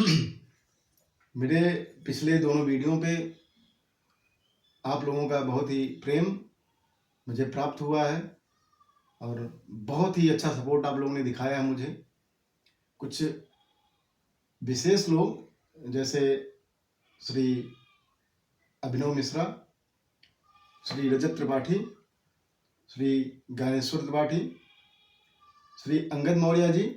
मेरे पिछले दोनों वीडियो पे आप लोगों का बहुत ही प्रेम मुझे प्राप्त हुआ है और बहुत ही अच्छा सपोर्ट आप लोगों ने दिखाया है मुझे। कुछ विशेष लोग जैसे श्री अभिनव मिश्रा, श्री रजत त्रिपाठी, श्री ज्ञानेश्वर त्रिपाठी, श्री अंगद मौर्य जी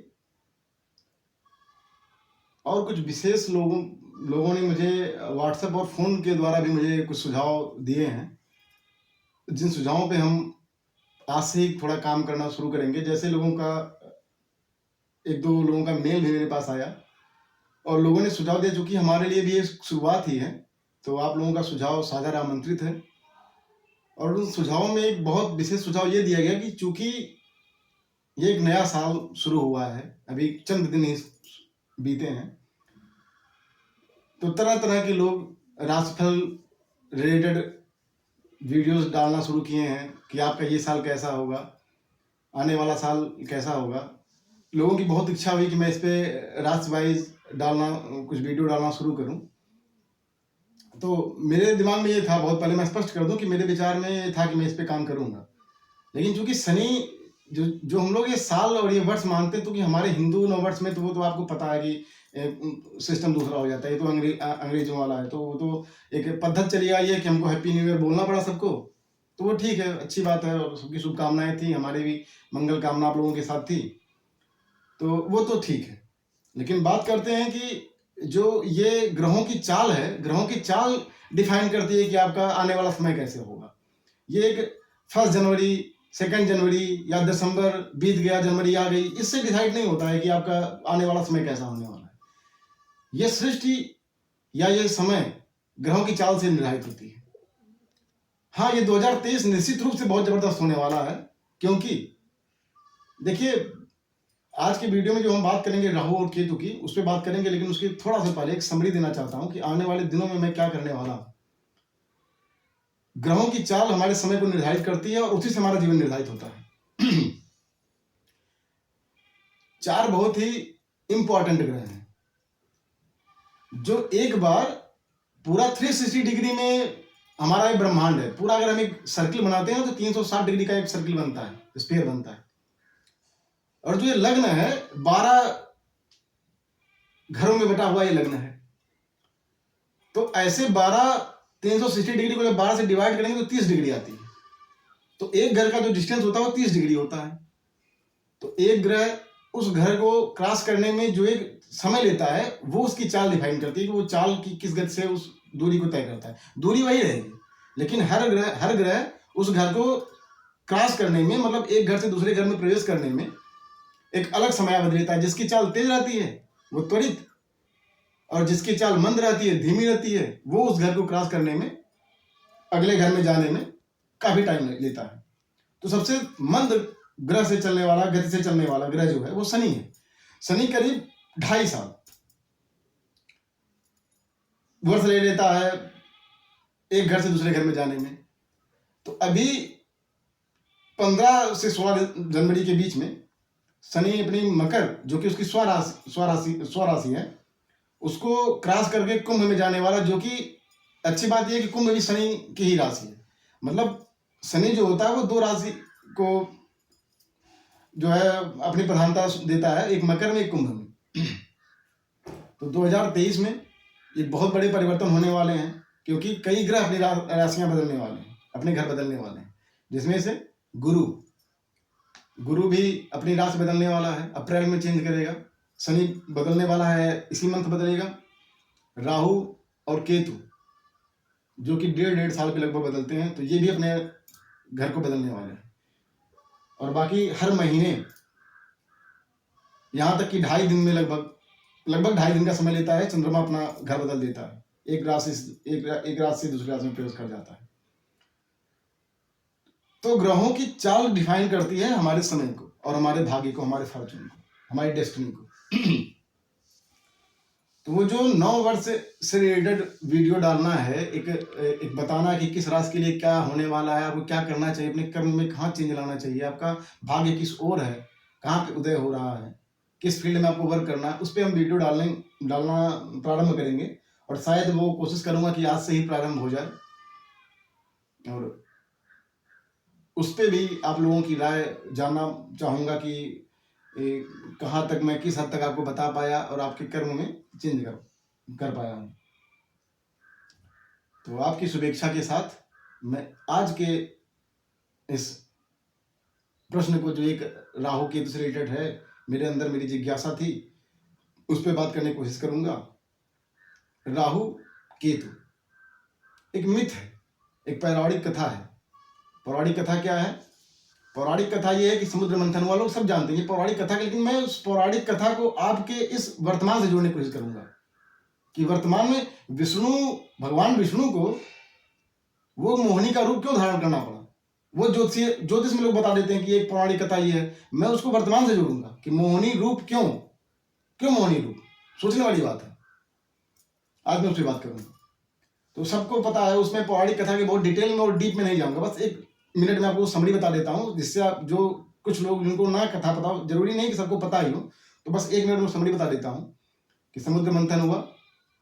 और कुछ विशेष लोगों ने मुझे व्हाट्सएप और फ़ोन के द्वारा भी मुझे कुछ सुझाव दिए हैं, जिन सुझावों पे हम आज से ही थोड़ा काम करना शुरू करेंगे। जैसे लोगों का एक दो लोगों का मेल भी मेरे पास आया और लोगों ने सुझाव दिया, जो कि हमारे लिए भी ये शुरुआत ही है, तो आप लोगों का सुझाव सादर आमंत्रित है। और उन सुझावों में एक बहुत विशेष सुझाव ये दिया गया कि चूंकि ये एक नया साल शुरू हुआ है, अभी चंद दिन ही बीते हैं, तो तरह तरह के लोग राशिफल रिलेटेड वीडियोस डालना शुरू किए हैं कि आपका ये साल कैसा होगा, आने वाला साल कैसा होगा। लोगों की बहुत इच्छा हुई कि मैं इस पे राशि वाइज डालना, कुछ वीडियो डालना शुरू करूं। तो मेरे दिमाग में ये था, बहुत पहले मैं स्पष्ट कर दूं कि मेरे विचार में ये था कि मैं इस पे काम करूंगा, लेकिन चूंकि शनि जो हम लोग ये साल और ये वर्ष मानते हैं, तो कि हमारे हिंदू नववर्ष में तो वो तो आपको पता है कि सिस्टम दूसरा हो जाता है। ये तो अंग्रेजों वाला है, तो वो तो एक पद्धत चली आई है कि हमको हैप्पी न्यू ईयर बोलना पड़ा सबको। तो वो ठीक है, अच्छी बात है, और सबकी शुभकामनाएं थी, हमारी भी मंगल कामना आप लोगों के साथ थी, तो वो तो ठीक है। लेकिन बात करते हैं कि जो ये ग्रहों की चाल है, ग्रहों की चाल डिफाइन करती है कि आपका आने वाला समय कैसे होगा। ये एक 1 जनवरी, 2 जनवरी या दिसंबर बीत गया, जनवरी आ गई, इससे डिसाइड नहीं होता है कि आपका आने वाला समय कैसा होने वाला है। ये सृष्टि या ये समय ग्रहों की चाल से निर्धारित होती है। हाँ, ये 2023 निश्चित रूप से बहुत जबरदस्त होने वाला है, क्योंकि देखिए, आज के वीडियो में जो हम बात करेंगे राहु और केतु की, उस पर बात करेंगे, लेकिन उसके थोड़ा सा पहले एक समरी देना चाहता हूं कि आने वाले दिनों में मैं क्या करने वाला हूं। ग्रहों की चाल हमारे समय को निर्धारित करती है और उसी से हमारा जीवन निर्धारित होता है। 4 बहुत ही इंपॉर्टेंट ग्रह हैं जो एक बार पूरा 360 डिग्री में, हमारा एक ब्रह्मांड है पूरा, अगर हम एक सर्किल बनाते हैं तो 360 डिग्री का एक सर्किल बनता है, स्फीयर बनता है। और जो ये लग्न है, 12 घरों में बटा हुआ ये लग्न है। तो ऐसे 360 डिग्री को जब 12 से डिवाइड करेंगे तो 30 डिग्री आती है। तो एक घर का जो डिस्टेंस होता है वो 30 डिग्री होता है। तो एक ग्रह उस घर को क्रॉस करने में जो एक समय लेता है, वो उसकी चाल डिफाइन करती है कि वो चाल की किस गति से उस दूरी को तय करता है। दूरी वही रहेगी, लेकिन हर ग्रह उस घर को क्रॉस करने में, मतलब एक घर से दूसरे घर में प्रवेश करने में एक अलग समयावधि लेता है। जिसकी चाल तेज रहती है वो त्वरित, और जिसकी चाल मंद रहती है, धीमी रहती है, वो उस घर को क्रॉस करने में, अगले घर में जाने में काफी टाइम लेता है। तो सबसे मंद ग्रह से चलने वाला, गति से चलने वाला ग्रह जो है वो शनि है। शनि करीब 2.5 साल वर्ष ले लेता है एक घर से दूसरे घर में जाने में। तो अभी 15 से 16 जनवरी के बीच में शनि अपनी मकर, जो कि उसकी स्वराशि है, उसको क्रॉस करके कुंभ में जाने वाला, जो कि अच्छी बात यह है कि कुंभ भी शनि की ही राशि है। मतलब शनि जो होता है वो 2 राशि को जो है अपनी प्रधानता देता है, एक मकर में, एक कुंभ में। तो 2023 में ये बहुत बड़े परिवर्तन होने वाले हैं, क्योंकि कई ग्रह अपनी राशियां बदलने वाले हैं, अपने घर बदलने वाले हैं, जिसमें से गुरु भी अपनी राशि बदलने वाला है, अप्रैल में चेंज करेगा। शनि बदलने वाला है, इसी मंथ बदलेगा। राहु और केतु, जो कि 1.5 साल के लगभग बदलते हैं, तो ये भी अपने घर को बदलने वाले हैं। और बाकी हर महीने, यहां तक कि 2.5 दिन में, लगभग 2.5 दिन का समय लेता है, चंद्रमा अपना घर बदल देता है, एक राशि से दूसरी राशि में प्रवेश कर जाता है। तो ग्रहों की चाल डिफाइन करती है हमारे समय को और हमारे भाग्य को, हमारे फॉर्चून को, हमारी डेस्टिनी को। तो वो जो 9 वर्ष से रिलेटेड वीडियो डालना है, एक बताना कि किस राशि के लिए क्या होने वाला है, आपको क्या करना चाहिए, अपने कर्म में कहाँ चेंज लाना चाहिए, आपका भाग्य किस ओर है, कहाँ पे उदय हो रहा है, किस फील्ड में आपको वर्क करना है, उस पे हम वीडियो डालना प्रारंभ करेंगे। और शायद वो कोशिश करूंगा कि आज से ही प्रारंभ हो जाए, और उस पे भी आप लोगों की राय जानना चाहूँगा कि कहाँ तक मैं किस हद तक आपको बता पाया और आपके कर्म में चेंज कर पाया हूँ। तो आपकी शुभेच्छा के साथ मैं आज के इस प्रश्न को, जो एक राहु केतु से रिलेटेड है, मेरे अंदर मेरी जिज्ञासा थी, उस पर बात करने की कोशिश करूंगा। राहु केतु एक मिथ है, एक पौराणिक कथा है। पौराणिक कथा क्या है? पौराणिक कथा ये है कि समुद्र मंथन वालों सब जानते हैं ये पौराणिक कथा, लेकिन मैं उस पौराणिक कथा को आपके इस वर्तमान से जोड़ने की कोशिश करूंगा कि वर्तमान में भगवान विष्णु को वो मोहिनी का रूप क्यों धारण करना पड़ा। वो ज्योतिष में लोग बता देते हैं कि एक पौराणिक कथा ये है, मैं उसको वर्तमान से जोड़ूंगा कि मोहिनी रूप क्यों मोहिनी रूप, सोचने वाली बात है। आज मैं उस पर बात करूंगा। तो सबको पता है, उसमें पौराणिक कथा के बहुत डिटेल में और डीप में नहीं जाऊंगा, बस 1 मिनट में आपको समरी बता देता हूँ, जिससे आप, जो कुछ लोग जिनको ना कथा पता हो, जरूरी नहीं कि सबको पता ही हो, तो बस 1 मिनट में समरी बता देता हूँ कि समुद्र मंथन हुआ,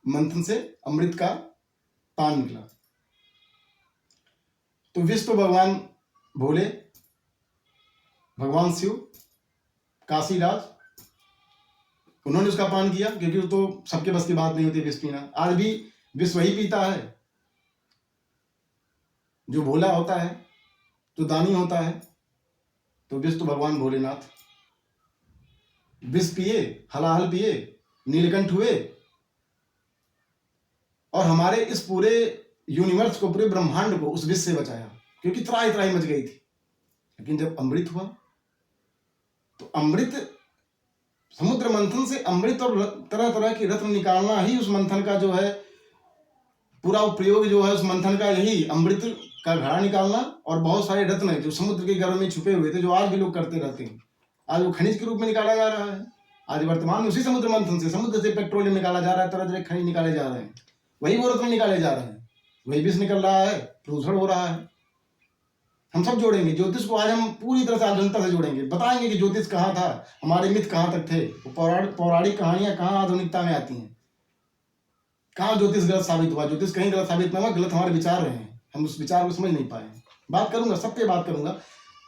मंथन से अमृत का पान निकला। तो विष्णु भगवान भोले, भगवान शिव, काशीराज, उन्होंने उसका पान किया, क्योंकि वो तो सबके बस की बात नहीं होती विष पीना। आज भी विष वही पीता है जो भोला होता है, जो दानी होता है। तो विष तो भगवान भोलेनाथ विष पिए, हलाहल पिए, नीलकंठ हुए, और हमारे इस पूरे यूनिवर्स को, पूरे ब्रह्मांड को उस विष से बचाया, क्योंकि त्राही त्राही मच गई थी। लेकिन जब अमृत हुआ, तो अमृत, समुद्र मंथन से अमृत और तरह तरह की रत्न निकालना ही उस मंथन का जो है पूरा प्रयोग, जो है उस मंथन का यही अमृत का घड़ा निकालना, और बहुत सारे रत्न है जो समुद्र के गर्भ में छुपे हुए थे, जो आज भी लोग करते रहते हैं। आज वो खनिज के रूप में निकाला जा रहा है। आज वर्तमान में उसी समुद्र मंथन से, समुद्र से पेट्रोलियम निकाला जा रहा है, तरह तरह खनिज निकाले जा रहे हैं, वही वो रत्न निकाले जा रहे हैं, वही विष निकल रहा है, प्रदूषण हो रहा है। हम सब जोड़ेंगे ज्योतिष को, आज हम पूरी तरह से आधुनिकता से जोड़ेंगे, बताएंगे कि ज्योतिष कहाँ था, हमारे मिथ कहाँ तक थे, पौराणिक कहानियां कहाँ आधुनिकता में आती हैं, कहाँ ज्योतिष गलत साबित हुआ। ज्योतिष कहीं गलत साबित नहीं हुआ, गलत हमारे विचार रहे हैं, हम उस विचार को समझ नहीं पाए। बात करूंगा, सब पे बात करूंगा।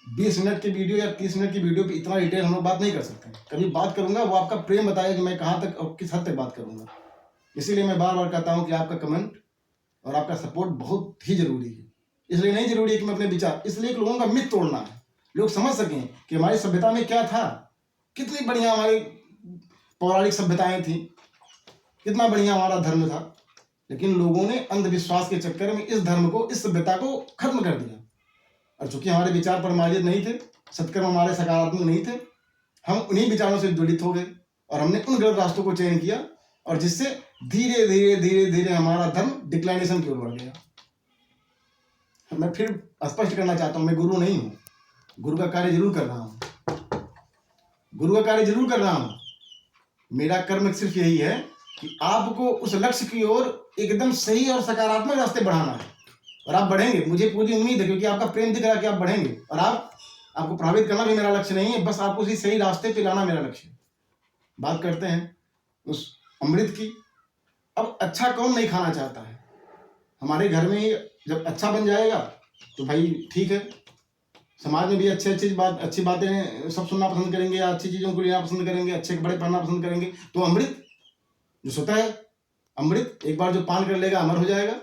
20 मिनट की वीडियो या 30 मिनट की वीडियो पे इतना डिटेल हम लोग बात नहीं कर सकते। कभी बात करूंगा, वो आपका प्रेम बताएगा कि मैं कहाँ तक और किस हद तक बात करूंगा। इसीलिए मैं बार बार कहता हूँ कि आपका कमेंट और आपका सपोर्ट बहुत ही जरूरी है। इसलिए नहीं जरूरी है कि मैं अपने विचार, इसलिए लोगों का मिथ तोड़ना है, लोग समझ सकें कि हमारी सभ्यता में क्या था, कितनी बढ़िया हमारी पौराणिक सभ्यताएं थी, कितना बढ़िया हमारा धर्म था। लेकिन लोगों ने अंधविश्वास के चक्कर में इस धर्म को, इस सभ्यता को खत्म कर दिया। और चूंकि हमारे विचार परमार्जित नहीं थे, सत्कर्म हमारे सकारात्मक नहीं थे, हम उन्हीं विचारों से जड़ित हो गए और हमने उन गलत रास्तों को चयन किया, और जिससे धीरे धीरे धीरे धीरे हमारा धर्म डिक्लाइनेशन की ओर बढ़ गया। मैं फिर स्पष्ट करना चाहता हूं, मैं गुरु नहीं हूं, गुरु का कार्य जरूर कर रहा हूं, गुरु का कार्य जरूर कर रहा हूं। मेरा कर्म सिर्फ यही है कि आपको उस लक्ष्य की ओर एकदम सही और सकारात्मक रास्ते बढ़ाना है, और आप बढ़ेंगे, मुझे पूरी उम्मीद है, क्योंकि आपका प्रेम दिख रहा है कि आप बढ़ेंगे। और आपको प्रभावित करना भी मेरा लक्ष्य नहीं है, बस आपको उसी सही रास्ते पे लाना मेरा लक्ष्य है। बात करते हैं उस अमृत की। अब अच्छा कौन नहीं खाना चाहता है? हमारे घर में ही जब अच्छा बन जाएगा तो भाई ठीक है, समाज में भी अच्छी बातें सब सुनना पसंद करेंगे, या अच्छी चीजों को लेना पसंद करेंगे, अच्छे कपड़े पहनना पसंद करेंगे। तो अमृत जो स्वतः है, अमृत एक बार जो पान कर लेगा अमर हो जाएगा।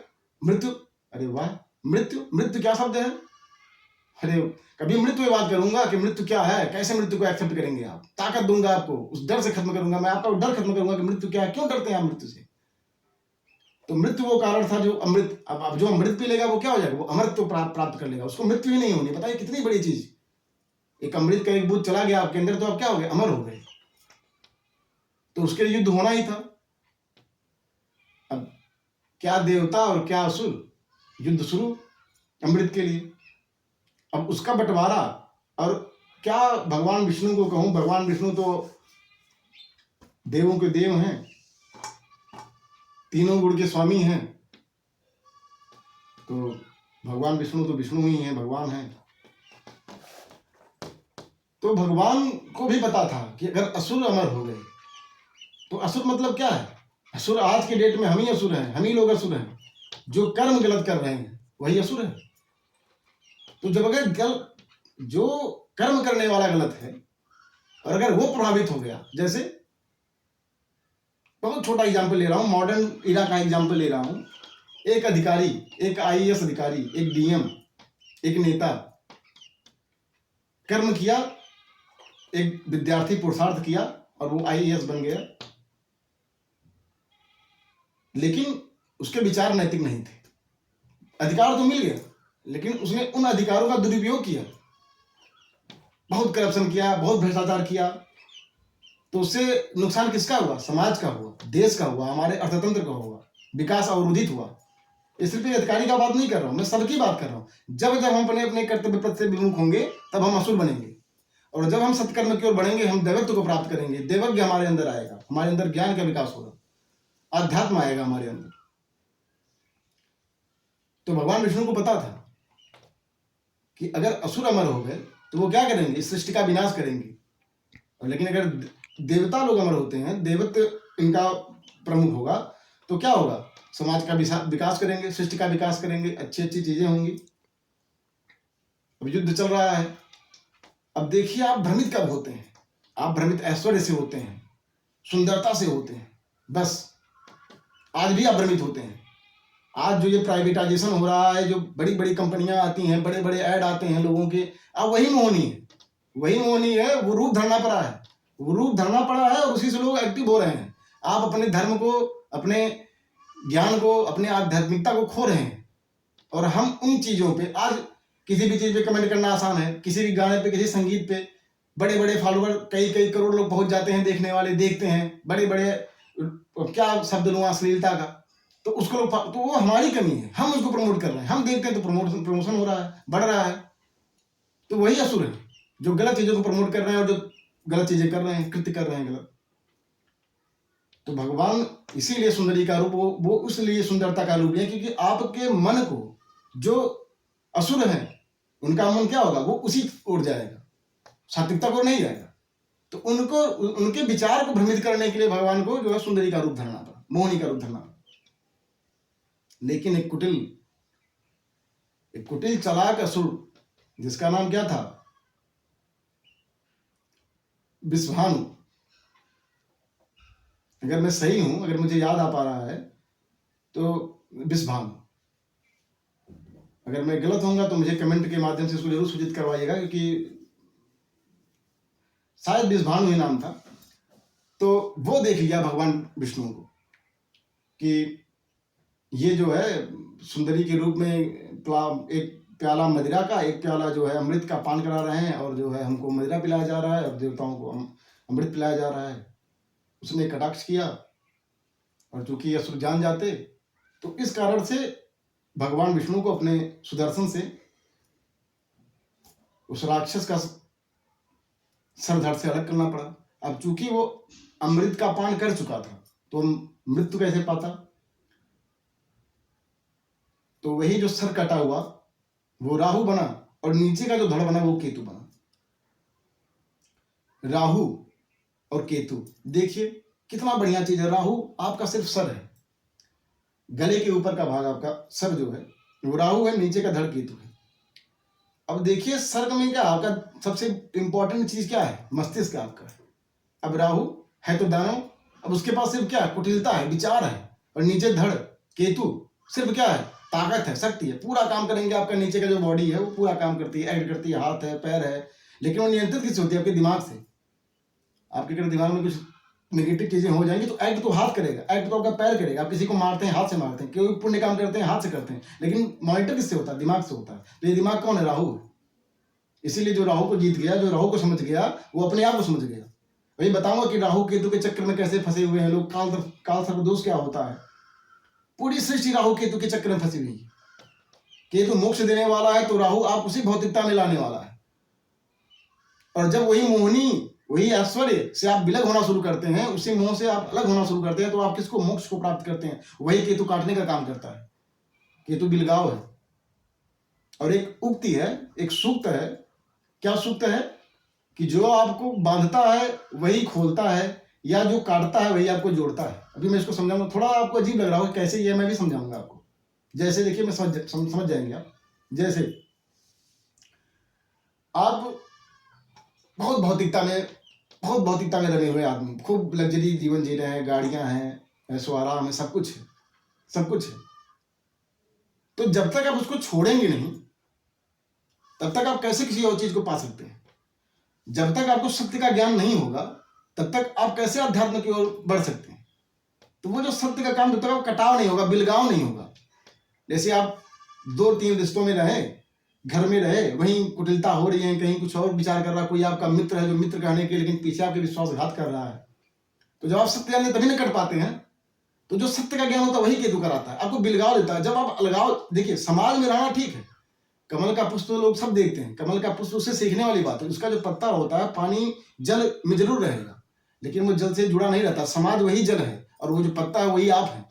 मृत्यु, अरे वाह, मृत्यु क्या शब्द है? अरे कभी मृत्यु की बात करूंगा कि मृत्यु क्या है, कैसे मृत्यु को एक्सेप्ट करेंगे आप। ताकत दूंगा आपको, उस डर से खत्म करूंगा, मैं आपका डर खत्म करूंगा कि मृत्यु क्या है, क्यों डरते हैं आप मृत्यु से। तो मृत्यु वो कारण था जो अमृत, अब जो अमृत पी लेगा वो क्या हो जाएगा, वो अमृत तो प्राप्त कर लेगा, उसको मृत्यु ही नहीं होनी। बताइए कितनी बड़ी चीज, एक अमृत का एक बूंद चला गया आपके अंदर तो आप क्या हो गए, अमर हो गए। तो उसके लिए युद्ध होना ही था। अब क्या देवता और क्या असुर, युद्ध शुरू अमृत के लिए। अब उसका बंटवारा, और क्या भगवान विष्णु को कहूं, भगवान विष्णु तो देवों के देव हैं, तीनों गुण के स्वामी हैं। तो भगवान विष्णु तो विष्णु ही हैं, भगवान हैं। तो भगवान को भी पता था कि अगर असुर अमर हो गए तो असुर मतलब क्या है? असुर आज के डेट में हम ही असुर हैं, हम ही लोग असुर हैं। जो कर्म गलत कर रहे हैं वही असुर है। तो जब अगर जो कर्म करने वाला गलत है और अगर वो प्रभावित हो गया, जैसे बहुत छोटा एग्जाम्पल ले रहा हूँ, मॉडर्न इरा का एग्जाम्पल ले रहा हूँ। एक अधिकारी, एक आईएएस अधिकारी, एक डीएम, एक नेता कर्म किया, एक विद्यार्थी पुरुषार्थ किया और वो आईएएस बन गया, लेकिन उसके विचार नैतिक नहीं थे। अधिकार तो मिल गया, लेकिन उसने उन अधिकारों का दुरुपयोग किया, बहुत करप्शन किया, बहुत भ्रष्टाचार किया। तो उससे नुकसान किसका हुआ? समाज का हुआ, देश का हुआ, हमारे अर्थतंत्र का हुआ, विकास अवरोधित हुआ। इस सिर्फ अधिकारी का बात नहीं कर रहा हूं, मैं सबकी बात कर रहा हूं। जब जब हम अपने अपने कर्तव्य पथ से विमुख होंगे तब हम असुर बनेंगे, और जब हम सत्कर्म की ओर बढ़ेंगे हम दैवत्व को प्राप्त करेंगे। देवज्ञ हमारे अंदर आएगा, हमारे अंदर ज्ञान का विकास होगा, अध्यात्म आएगा हमारे अंदर। तो भगवान विष्णु को पता था कि अगर असुर अमर हो गए तो वो क्या करेंगे? इस सृष्टि का विनाश करेंगे। और लेकिन अगर देवता लोग अमर होते हैं, देवत्व इनका प्रमुख होगा, तो क्या होगा? समाज का विकास करेंगे, सृष्टि का विकास करेंगे, अच्छी अच्छी चीजें होंगी। अब युद्ध चल रहा है। अब देखिए, आप भ्रमित कब होते हैं? आप भ्रमित ऐश्वर्य से होते हैं, सुंदरता से होते हैं। बस आज भी आप भ्रमित होते हैं। आज जो ये प्राइवेटाइजेशन हो रहा है, जो बड़ी बड़ी कंपनियां आती हैं, बड़े बड़े ऐड आते हैं लोगों के, अब वही मोहनी है, वही मोहनी है। वो रूप धरना पड़ा है, वो रूप धरना पड़ा है और उसी से लोग एक्टिव हो रहे हैं। आप अपने धर्म को, अपने ज्ञान को, अपने आध्यात्मिकता को खो रहे हैं। और हम उन चीजों पे, आज किसी भी चीज पे कमेंट करना आसान है, किसी भी गाने पे, किसी संगीत पे बड़े बड़े फॉलोअर, कई कई करोड़ लोग पहुंच जाते हैं, देखने वाले देखते हैं, बड़े बड़े क्या शब्द लूँ, अश्लीलता का। तो उसको लोग, तो वो हमारी कमी है, हम उसको प्रमोट कर रहे हैं। हम देखते हैं तो प्रमोशन हो रहा है, बढ़ रहा है। तो वही असुर है जो गलत चीजों को प्रमोट कर रहे हैं और जो गलत चीजें कर रहे हैं, कृत्य कर रहे हैं गलत। तो भगवान इसीलिए सुंदरी का रूप, वो उसलिए सुंदरता का रूप है क्योंकि आपके मन को, जो असुर है उनका मन क्या होगा? वो उसी ओर जाएगा, सात्विकता को नहीं जाएगा। तो उनको, उनके विचार को भ्रमित करने के लिए भगवान को जो है सुंदरी का रूप धरना पड़ा, मोहिनी का रूप धरना पड़ा। लेकिन एक कुटिल चालाक असुर, जिसका नाम क्या था? विश्वानु। अगर मैं सही हूं, अगर मुझे याद आ पा रहा है तो विश्वानु। अगर मैं गलत होऊंगा तो मुझे कमेंट के माध्यम से उसको जरूर सूचित करवाइएगा, क्योंकि शायद विश्वानु ही नाम था। तो वो देख लिया भगवान विष्णु को कि ये जो है सुंदरी के रूप में एक प्याला मदिरा का, एक प्याला जो है अमृत का पान करा रहे हैं, और जो है हमको मदिरा पिलाया जा रहा है और देवताओं को अमृत पिलाया जा रहा है। उसने कटाक्ष किया, और चूंकि असुर जान जाते, तो इस कारण से भगवान विष्णु को अपने सुदर्शन से उस राक्षस का सर धड़ से अलग करना पड़ा। अब चूंकि वो अमृत का पान कर चुका था तो मृत्यु कैसे पाता? तो वही जो सर कटा हुआ वो राहु बना, और नीचे का जो धड़ बना वो केतु बना। राहु और केतु, देखिए कितना बढ़िया चीज है। राहु आपका सिर्फ सर है, गले के ऊपर का भाग आपका सर जो है वो राहु है, नीचे का धड़ केतु है। अब देखिए सर में क्या आपका सबसे इंपॉर्टेंट चीज क्या है? मस्तिष्क आपका। अब राहु है तो दानव, अब उसके पास सिर्फ क्या? कुटिलता है, विचार है। और नीचे धड़ केतु सिर्फ क्या है? ताकत है, शक्ति है। पूरा काम करेंगे, आपका नीचे का जो बॉडी है वो पूरा काम करती है, एक्ट करती है, हाथ है, पैर है। लेकिन वो नियंत्रित किससे होती है? आपके दिमाग से। आपके अगर दिमाग में कुछ नेगेटिव चीजें हो जाएंगी तो एक्ट तो हाथ करेगा, एक्ट तो आपका पैर करेगा। आप किसी को मारते हैं, हाथ से मारते हैं, कोई पुण्य काम करते हैं, हाथ से करते हैं, लेकिन मॉनिटर किससे होता है? दिमाग से होता है। तो ये दिमाग कौन है? राहु है। इसीलिए जो राहु को जीत गया, जो राहु को समझ गया, वो अपने आप को समझ गया। वही बताऊंगा कि राहु केतु के चक्कर में कैसे फंसे हुए हैं लोग। काल सर्पदोष क्या होता है? पूरी सृष्टि राहु केतु के चक्कर में फंसी हुई है। केतु मोक्ष देने वाला है, तो राहु आप उसी भौतिकता में लाने वाला है। और जब वही मोहनी, वही ऐश्वर्य से आप विलग होना शुरू करते हैं, उसी मोह से आप अलग होना शुरू करते हैं, तो आप किसको? मोक्ष को प्राप्त करते हैं। वही केतु काटने का काम करता है। केतु बिलगाव है। और एक उक्ति है, एक सूक्त है। क्या सूक्त है? कि जो आपको बांधता है वही खोलता है, या जो काटता है वही आपको जोड़ता है। अभी मैं इसको समझाऊंगा, थोड़ा आपको अजीब लग रहा होगा कैसे, ये मैं भी समझाऊंगा आपको। जैसे देखिए, मैं समझ जाएंगे आप। जैसे आप बहुत भौतिकता में रमे हुए आदमी, खूब लग्जरी जीवन जी रहे हैं, गाड़ियां हैं, ऐशो आराम है, सब कुछ है, सब कुछ है। तो जब तक आप उसको छोड़ेंगे नहीं, तब तक आप कैसे किसी और चीज को पा सकते हैं? जब तक आपको सत्य का ज्ञान नहीं होगा, तब तक आप कैसे अध्यात्म की ओर बढ़ सकते हैं? तो वो जो सत्य का काम, जब तक कटाव नहीं होगा, बिलगाव नहीं होगा। जैसे आप 2-3 रिश्तों में रहे, घर में रहे, वहीं कुटिलता हो रही है, कहीं कुछ और विचार कर रहा है, कोई आपका मित्र है जो मित्र कहने के लेकिन पीछे आपके विश्वासघात कर रहा है। तो जब आप सत्य ज्ञान तभी नहीं कट पाते हैं। तो जो सत्य का ज्ञान होता है वही केतु कराता है, आपको बिलगाव देता है। जब आप अलगाव, देखिए समाज में रहना ठीक है, कमल का पुष्प तो लोग सब देखते हैं, कमल का पुष्प उससे सीखने वाली बात है। उसका जो पत्ता होता है पानी जल में जरूर रहेगा, लेकिन वो जल से जुड़ा नहीं रहता। समाज वही जल है और वो जो पत्ता है वही आप है।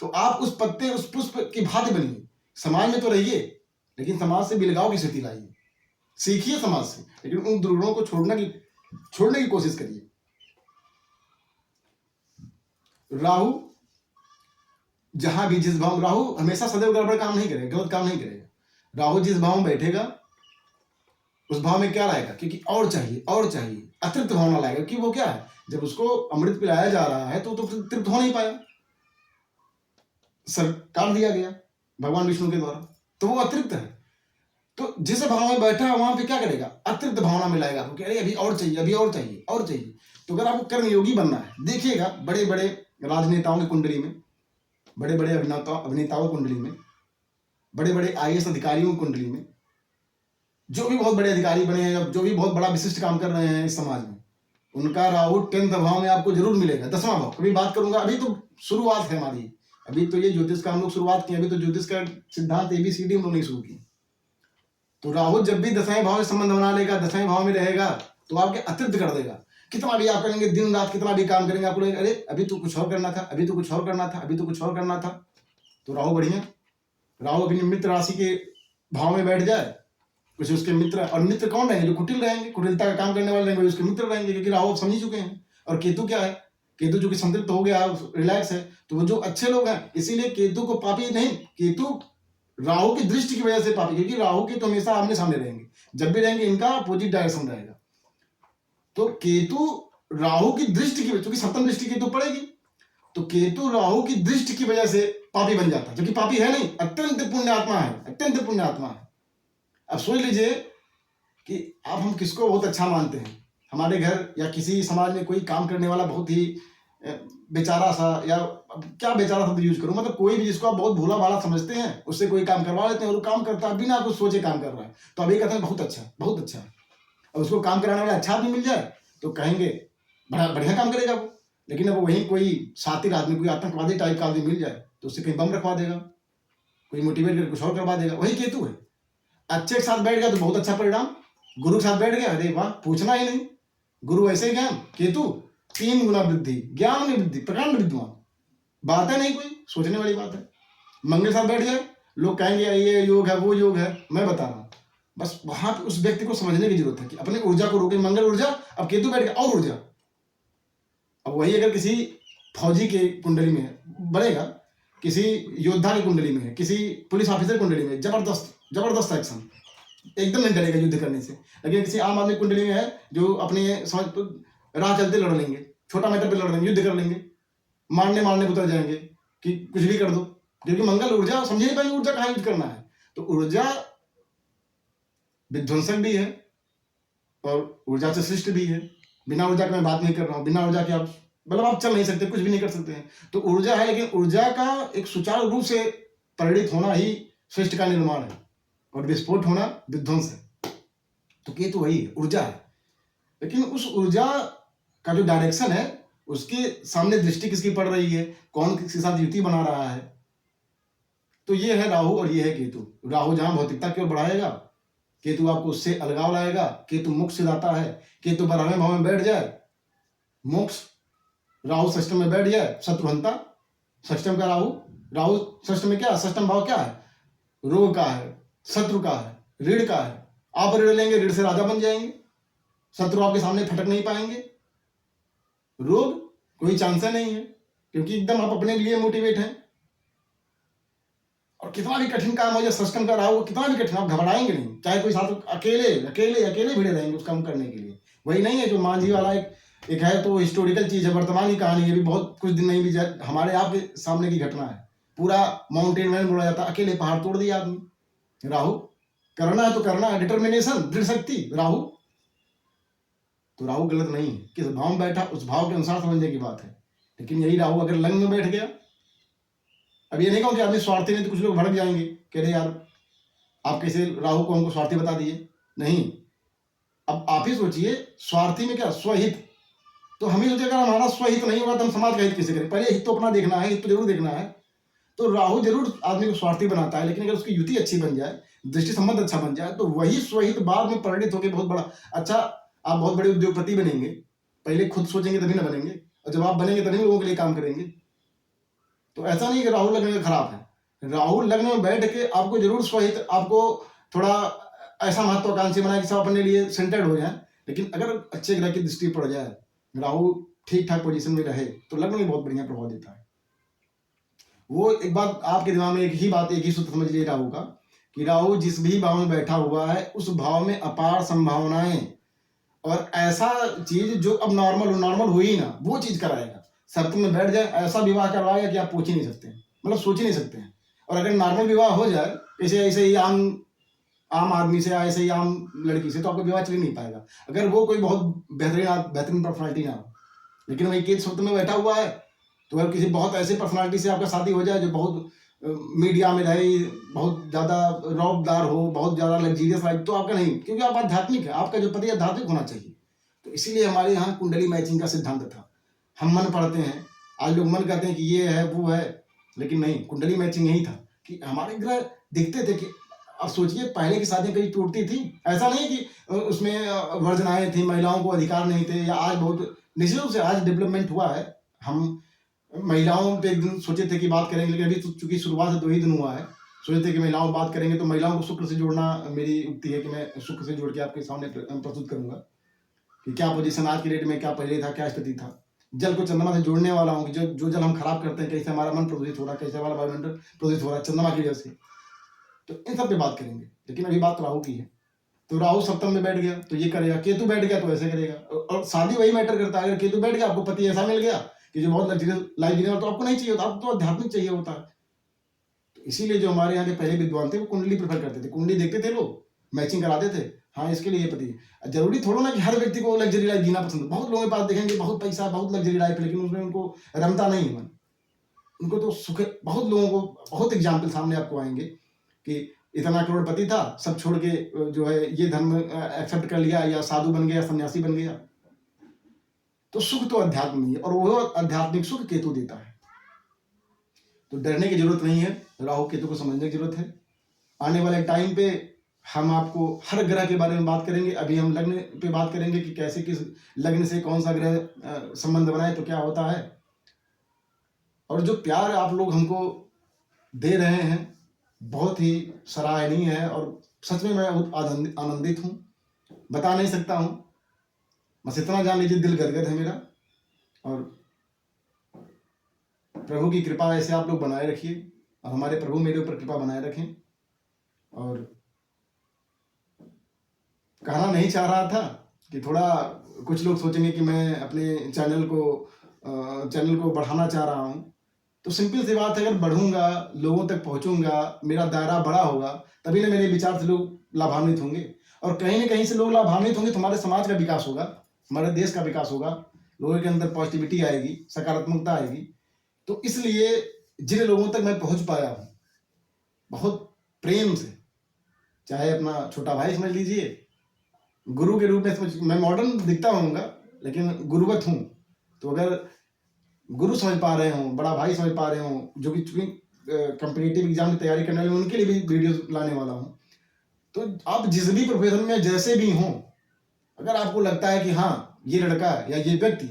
तो आप उस पत्ते, उस पुष्प की भांति बनिए, समाज में तो रहिए, लेकिन समाज से बिलगाव की स्थिति लाइए, सीखिए समाज से, लेकिन उन दुर्गुणों को छोड़ने की कोशिश करिए। राहु जहां भी, जिस भाव, राहु हमेशा सदैव गड़बड़ काम नहीं करेगा, गलत काम नहीं करेगा। राहु जिस भाव में बैठेगा उस भाव में क्या लाएगा? क्योंकि और चाहिए, अतृप्त भावना लाएगा। कि वो क्या है, जब उसको अमृत पिलाया जा रहा है तो तृप्त हो नहीं पाया, सर काट दिया गया भगवान विष्णु के द्वारा, तो वो अतृप्त है। तो जिस भाव में बैठा है वहां पे क्या करेगा? अतृप्त भावना मिलाएगा आपको कि अरे अभी और चाहिए, अभी और चाहिए, और चाहिए। तो अगर आपको कर्मयोगी बनना है, देखिएगा बड़े बड़े राजनेताओं की कुंडली में, बड़े बड़े अभिनेताओं की कुंडली में, बड़े बड़े आईएएस अधिकारियों की कुंडली में, जो भी बहुत बड़े अधिकारी बने हैं, जो भी बहुत बड़ा विशिष्ट काम कर रहे हैं इस समाज में, उनका राहु 10th भाव में आपको जरूर मिलेगा, 10वां भाव। कभी बात करूंगा, अभी तो शुरुआत है हमारी, अभी तो ये ज्योतिष का हम लोग शुरुआत किए, अभी तो ज्योतिष का सिद्धांत ABCD हम लोग नहीं शुरू किए। तो राहु जब भी 10वें भाव में संबंध बना लेगा, 10वें भाव में रहेगा, तो आपके अतृप्त कर देगा। कितना भी आप करेंगे, दिन रात कितना भी काम करेंगे, आपको लगेगा अरे अभी तो कुछ और करना था, अभी तो कुछ और करना था, अभी तो कुछ और करना था। तो राहु बढ़िया, राहु अपनी मित्र राशि के भाव में बैठ जाए, कुछ उसके मित्र, और मित्र कौन रहेंगे? जो कुटिल रहेंगे, कुटिलता का काम करने वाले रहेंगे, उसके मित्र रहेंगे, क्योंकि राहु आप समझ चुके हैं। और केतु क्या है? केतु जो कि संतृप्त हो गया, रिलैक्स है, तो वो जो अच्छे लोग हैं, इसीलिए केतु को पापी नहीं, केतु राहु की दृष्टि की वजह से पापी, क्योंकि राहु के तो हमेशा आमने सामने रहेंगे, जब भी रहेंगे इनका अपोजिट डायरेक्शन रहेगा। तो केतु राहु की दृष्टि की वजह, क्योंकि सप्तम दृष्टि केतु पड़ेगी, तो केतु राहु की दृष्टि की वजह से पापी बन जाता है, जो कि पापी है नहीं, अत्यंत पुण्यात्मा है, अत्यंत पुण्यात्मा है। अब सोच लीजिए कि आप, हम किसको बहुत अच्छा मानते हैं, हमारे घर या किसी समाज में कोई काम करने वाला बहुत ही बेचारा सा, या क्या बेचारा शब्द यूज करूं, मतलब कोई भी जिसको आप बहुत भोला भाला समझते हैं, उससे कोई काम करवा लेते हैं और वो काम करता है बिना कुछ सोचे काम कर रहा है, तो अभी कहते हैं बहुत अच्छा, बहुत अच्छा है। और उसको काम कराने वाला अच्छा आदमी मिल जाए तो कहेंगे बड़ा बढ़िया काम करेगा वो। लेकिन अब वहीं कोई शातिर आदमी, कोई आतंकवादी टाइप का आदमी मिल जाए तो उससे कहीं बम रखवा देगा, कोई मोटिवेट करके कुछ और करवा देगा। वही केतु है। अच्छे के साथ बैठ गया तो बहुत अच्छा परिणाम, गुरु के साथ बैठ गया, अरे वाह, पूछना ही नहीं, गुरु ऐसे ज्ञान, केतु 3 गुना वृद्धि, ज्ञान में वृद्धि, प्रकांड विद्वान, बात है नहीं, कोई सोचने वाली बात है। मंगल साथ बैठ जाए, लोग कहेंगे ये योग है, वो योग है, मैं बता रहा हूँ, बस वहां पे उस व्यक्ति को समझने की जरूरत है कि अपनी ऊर्जा को रोके। मंगल ऊर्जा, अब केतु बैठ गया और ऊर्जा। अब वही अगर किसी फौजी के कुंडली में बनेगा, किसी योद्धा की कुंडली में है, किसी पुलिस ऑफिसर कुंडली में, जबरदस्त एक्शन, एकदम नहीं डरेगा युद्ध करने से। लेकिन किसी आम आदमी कुंडली में है जो अपने समझ राह चलते लड़ लेंगे, छोटा मैटर पे लड़ लेंगे, युद्ध कर लेंगे, मारने उतर जाएंगे कि कुछ भी कर दो, क्योंकि मंगल ऊर्जा समझ नहीं पाएंगे ऊर्जा कहाँ यूज करना है। तो ऊर्जा विध्वंसक भी है और ऊर्जा से सृष्ट भी है। बिना ऊर्जा के मैं बात नहीं कर रहा हूँ, बिना ऊर्जा के आप मतलब आप चल नहीं सकते, कुछ भी नहीं कर सकते हैं। तो ऊर्जा है, लेकिन ऊर्जा का एक सुचारू रूप से परिणित होना ही सृष्टि का निर्माण है, और विस्फोट होना विध्वंस है। तो केतु वही है, ऊर्जा है, लेकिन उस ऊर्जा का जो डायरेक्शन है, उसके सामने दृष्टि किसकी पड़ रही है, कौन किसके साथ युति बना रहा है। तो ये है राहु और ये है केतु। राहु जहां भौतिकता की ओर बढ़ाएगा, केतु आपको उससे अलगाव लाएगा। केतु मोक्ष दाता है, केतु 12वें भाव में बैठ जाए, मोक्ष। राहु षष्टम में बैठ जाए, शत्रुहंता। षष्टम का राहु षष्टम में क्या, षष्टम भाव क्या है, रोग का है, शत्रु का है, ऋण का है। आप ऋण लेंगे, ऋण से राजा बन जाएंगे, शत्रु आपके सामने फटक नहीं पाएंगे, रोग कोई चांस नहीं है, क्योंकि एकदम आप अपने लिए मोटिवेट हैं। और कितना भी कठिन काम हो जाए, सष्टम का राहु कितना भी कठिन, आप घबराएंगे नहीं, चाहे कोई साथ अकेले अकेले अकेले भिड़े रहेंगे उस काम करने के लिए। वही नहीं है जो मांझी वाला एक है, तो हिस्टोरिकल चीज है, वर्तमान की कहानी है, भी बहुत कुछ दिन नहीं भी हमारे आपके सामने की घटना है। पूरा माउंटेन मैन बोला जाता, अकेले पहाड़ तोड़ दिया आदमी। राहु करना है तो करना है, डिटर्मिनेशन, दृढ़ शक्ति राहु। तो राहु गलत नहीं है, किस भाव में बैठा उस भाव के अनुसार समझने की बात है। लेकिन यही राहु अगर लग्न में बैठ गया, अब ये नहीं कहूँ कि आदमी स्वार्थी नहीं, तो कुछ लोग भड़क जाएंगे, कह रहे यार आप कैसे राहु को हमको स्वार्थी बता दिए। नहीं, अब आप ही सोचिए, स्वार्थी में क्या, स्वहित। तो हम ही सोचे अगर हमारा स्वहित नहीं होगा तो हम समाज का हित कैसे करें। पहले हित तो अपना देखना है, हित तो जरूर देखना है। तो राहु जरूर आदमी को स्वार्थी बनाता है, लेकिन अगर उसकी युति अच्छी बन जाए, दृष्टि संबंध अच्छा बन जाए, तो वही स्वहित बाद में परिणित होकर बहुत बड़ा अच्छा, आप बहुत बड़े उद्योगपति बनेंगे। पहले खुद सोचेंगे तभी ना बनेंगे, और जब आप बनेंगे तभी लोगों के लिए काम करेंगे। तो ऐसा नहीं कि राहु लग्न में खराब है, राहु लग्न में बैठ के आपको जरूर स्वहित, आपको थोड़ा ऐसा महत्वाकांक्षी बनाए कि सब अपने लिए सेंटर्ड हो जाए। लेकिन अगर अच्छे ग्रह की दृष्टि पड़ जाए, राहु ठीक ठाक पोजीशन में रहे, तो लग्न में बहुत बढ़िया प्रभाव देता है। वो एक बात आपके दिमाग में, एक ही सूत्र समझ लीजिए राहु का, कि राहु जिस भी भाव में बैठा हुआ है उस भाव में अपार संभावनाएं, और ऐसा चीज जो अब नॉर्मल हो ही ना, वो चीज कराएगा। सप्तम में बैठ जाए, ऐसा विवाह करवाएगा कि आप पूछ ही नहीं सकते, मतलब सोच ही नहीं सकते हैं। और अगर नॉर्मल विवाह हो जाए, ऐसे ही आम आदमी से, ऐसे ही आम लड़की से, तो आपको विवाह चल नहीं पाएगा, अगर वो कोई बहुत बेहतरीन पर्सनालिटी ना हो। लेकिन वही केतु सप्तम में बैठा हुआ है, तो अगर किसी बहुत ऐसे पर्सनालिटी से आपका शादी हो जाए जो बहुत मीडिया में रहे, बहुत ज्यादा रौबदार हो, बहुत ज्यादा लग्जीरियस लाइफ, तो आपका नहीं, क्योंकि आप आध्यात्मिक है, आपका जो पति आध्यात्मिक होना चाहिए। तो इसीलिए हमारे यहाँ कुंडली मैचिंग का सिद्धांत था। हम मन पढ़ते हैं, आज लोग मन कहते हैं कि ये है वो है, लेकिन नहीं, कुंडली मैचिंग यही था कि हमारे ग्रह दिखते थे। कि अब सोचिए, पहले की शादियां कई टूटती थी, ऐसा नहीं कि उसमें वर्जनाएं थी, महिलाओं को अधिकार नहीं थे, या आज बहुत निश्चित रूप से आज डेवलपमेंट हुआ है। हम महिलाओं पे एक दिन सोचे थे कि बात करेंगे, लेकिन अभी तो चूंकि शुरुआत से 2 ही दिन हुआ है, सोचे थे कि महिलाओं बात करेंगे, तो महिलाओं को शुक्र से जोड़ना मेरी उक्ति है कि मैं शुक्र से जोड़ के आपके सामने प्रस्तुत करूंगा कि क्या पोजीशन आज की डेट में, क्या पहले था, क्या स्थिति था। जल को चंद्रमा से जोड़ने वाला हूँ कि जो जल हम खराब करते हैं, कैसे हमारा मन प्रदूषित हो रहा है, कैसे हमारा वायुमंडल प्रदूषित हो रहा है चंद्रमा की वजह से। तो इन सब पे बात करेंगे, लेकिन अभी बात राहु की है। तो राहु सप्तम में बैठ गया तो ये करेगा, केतु बैठ गया तो ऐसे करेगा। और शादी वही मैटर करता है, अगर केतु बैठ गया, आपको पति ऐसा मिल गया कि जो बहुत लग्जरियस लाइफ जीने वाला, तो आपको नहीं चाहिए होता, आपको तो आध्यात्मिक चाहिए होता है। तो इसीलिए जो हमारे यहाँ के पहले विद्वान थे वो कुंडली प्रेफर करते थे, कुंडली देखते थे लोग, मैचिंग कराते थे, हाँ इसके लिए पति है। जरूरी थोड़ा ना कि हर व्यक्ति को लग्जरी लाइफ जीना पसंद है। बहुत लोगों के पास देखेंगे बहुत पैसा, बहुत लग्जरी लाइफ, लेकिन उसमें उनको रमता नहीं है मन, उनको तो सुख। बहुत लोगों को, बहुत एग्जाम्पल सामने आपको आएंगे कि इतना करोड़पति था, सब छोड़ के जो है ये धर्म एक्सेप्ट कर लिया, या साधु बन गया, सन्यासी बन गया। तो सुख तो अध्यात्म ही है, और वो आध्यात्मिक सुख केतु देता है। तो डरने की जरूरत नहीं है, राहु केतु को समझने की जरूरत है। आने वाले टाइम पे हम आपको हर ग्रह के बारे में बात करेंगे। अभी हम लग्न पे बात करेंगे कि कैसे किस लग्न से कौन सा ग्रह संबंध बनाए तो क्या होता है। और जो प्यार आप लोग हमको दे रहे हैं बहुत ही सराहनीय है, और सच में मैं बहुत आनंदित हूँ, बता नहीं सकता हूँ। बस इतना जान लीजिए, दिल गदगद है मेरा। और प्रभु की कृपा ऐसे आप लोग बनाए रखिए, और हमारे प्रभु मेरे ऊपर कृपा बनाए रखें। और कहना नहीं चाह रहा था कि थोड़ा कुछ लोग सोचेंगे कि मैं अपने चैनल को बढ़ाना चाह रहा हूँ। तो सिंपल सी बात है, अगर बढ़ूंगा, लोगों तक पहुंचूंगा, मेरा दायरा बड़ा होगा, तभी ना मेरे विचार से लोग लाभान्वित होंगे। और कहीं ना कहीं से लोग लाभान्वित होंगे तो हमारे समाज का विकास होगा, हमारे देश का विकास होगा, लोगों के अंदर पॉजिटिविटी आएगी, सकारात्मकता आएगी। तो इसलिए जिन लोगों तक मैं पहुंच पाया हूँ बहुत प्रेम से, चाहे अपना छोटा भाई समझ लीजिए, गुरु के रूप में समझ, मैं मॉडर्न दिखता होऊंगा लेकिन गुरुवत हूँ। तो अगर गुरु समझ पा रहे हो, बड़ा भाई समझ पा रहे हो, जो कि चूंकि कंपिटिटिव एग्जाम की तैयारी करने वाले, उनके लिए भी वीडियोस लाने वाला हूँ। तो आप जिस भी प्रोफेशन में जैसे भी हो, अगर आपको लगता है कि हाँ ये लड़का या ये व्यक्ति,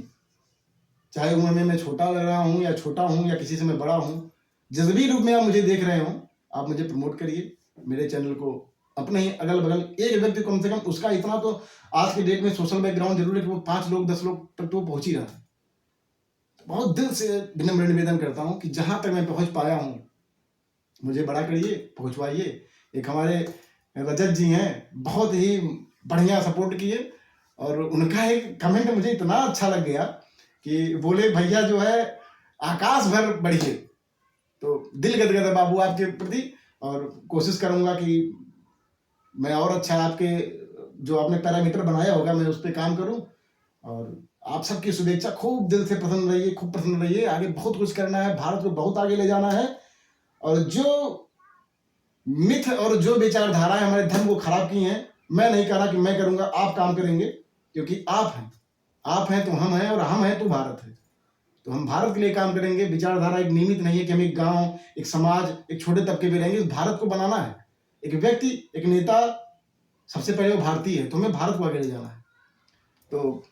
चाहे उम्र में मैं छोटा लग रहा हूँ या छोटा हूँ या किसी से मैं बड़ा हूँ, जिस भी रूप में आप मुझे देख रहे हो, आप मुझे प्रमोट करिए, मेरे चैनल को अपने ही अगल-बगल एक व्यक्ति कम से कम उसका इतना तो आज के डेट में सोशल बैकग्राउंड ज़रूर है कि वो 5 लोग 10 लोग तक तो पहुँच ही रहा है। तो बहुत दिल से विनम्र निवेदन करता हूँ कि जहाँ तक मैं पहुँच पाया हूँ, मुझे बड़ा करिए, पहुँचवाइए। एक हमारे रजत जी हैं, बहुत ही बढ़िया सपोर्ट किए और उनका एक कमेंट मुझे इतना अच्छा लग गया कि बोले भैया जो है आकाश भर बढ़िए। तो दिल गदगद है बाबू आपके प्रति और कोशिश करूँगा कि मैं और अच्छा आपके जो आपने पैरामीटर बनाया होगा मैं उस पे काम करूँ और आप सबकी शुभेच्छा। खूब दिल से प्रसन्न रहिए, खूब प्रसन्न रहिए। आगे बहुत कुछ करना है, भारत को बहुत आगे ले जाना है और जो मिथ और जो विचारधाराएं हमारे धर्म को खराब की हैं, मैं नहीं कह रहा कि मैं करूँगा, आप काम करेंगे क्योंकि आप हैं। आप हैं तो हम हैं और हम हैं तो भारत है। तो हम भारत के लिए काम करेंगे। विचारधारा एक नियमित नहीं है कि हम एक गाँव, एक समाज, एक छोटे तबके में रहेंगे। इस भारत को बनाना है। एक व्यक्ति, एक नेता सबसे पहले वो भारतीय है, तो हमें भारत को आगे ले जाना है। तो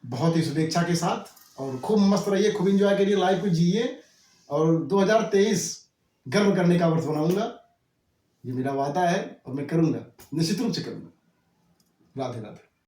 बहुत ही शुभेच्छा के साथ और खूब मस्त रहिए, खूब एंजॉय करिए, लाइफ को जिए और 2023 गर्व करने का वर्ष बनाऊंगा। ये मेरा वादा है और मैं करूंगा, निश्चित रूप से करूंगा। राधे राधे।